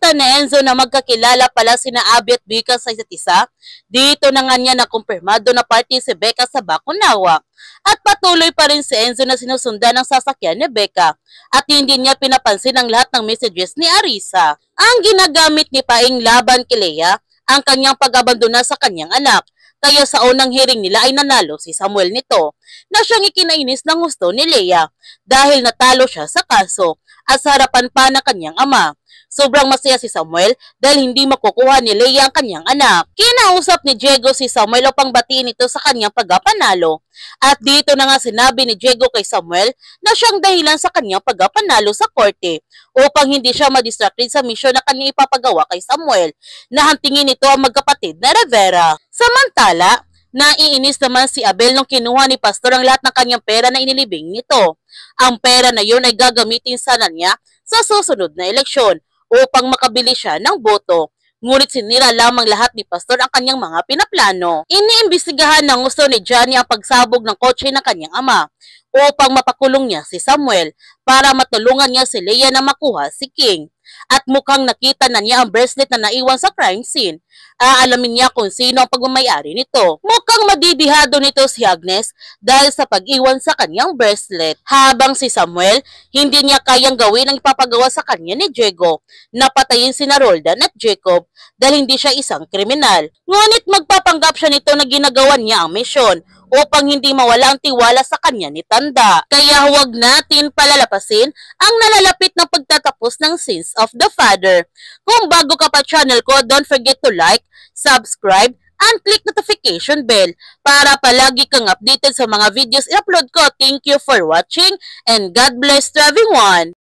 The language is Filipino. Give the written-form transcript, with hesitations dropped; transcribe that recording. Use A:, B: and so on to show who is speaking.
A: nakita ni Enzo na magkakilala pala sina Abby at Becca sa isa't isa. Dito na nga niya nakumpirmado na party si Becca sa Bakunawa. At patuloy pa rin si Enzo na sinusundan ng sasakyan ni Becca at hindi niya pinapansin ang lahat ng messages ni Arisa. Ang ginagamit ni Paing laban kay Leia ang kanyang pag-abandona sa kanyang anak. Kaya sa unang hearing nila ay nanalo si Samuel nito na siyang ikinainis ng gusto ni Leia dahil natalo siya sa kaso at sa harapan pa ng kanyang ama. Sobrang masaya si Samuel dahil hindi makukuha ni Leia ang kanyang anak. Kinausap ni Diego si Samuel upang batiin ito sa kanyang pagkapanalo. At dito na nga sinabi ni Diego kay Samuel na siyang dahilan sa kanyang pagkapanalo sa korte upang hindi siya madistracted sa misyon na kanyang ipapagawa kay Samuel na hantingin ito ang magkapatid na Rivera. Samantala, naiinis naman si Abel nung kinuha ni Pastor ang lahat ng kanyang pera na inilibing nito. Ang pera na yun ay gagamitin sana niya sa susunod na eleksyon upang makabili siya ng boto. Ngunit sinira lamang lahat ni Pastor ang kanyang mga pinaplano. Iniimbestigahan ng gusto ni Johnny ang pagsabog ng kotse ng kanyang ama upang mapakulong niya si Samuel para matulungan niya si Leia na makuha si King. At mukhang nakita na niya ang bracelet na naiwan sa crime scene. Aalamin niya kung sino ang pagmamayari nito. Mukhang madidihado nito si Agnes dahil sa pag-iwan sa kanyang bracelet. Habang si Samuel, hindi niya kayang gawin ang ipapagawa sa kanya ni Diego na patayin sina Roldan at Jacob dahil hindi siya isang kriminal. Ngunit magpapanggap siya nito na ginagawa niya ang misyon upang hindi mawala ang tiwala sa kanya ni Tanda. Kaya huwag natin palalapasin ang nalalapit na pagtatapos ng Sins of the Father. Kung bago ka pa channel ko, don't forget to like, subscribe, and click notification bell para palagi kang updated sa mga videos i-upload ko. Thank you for watching and God bless to everyone!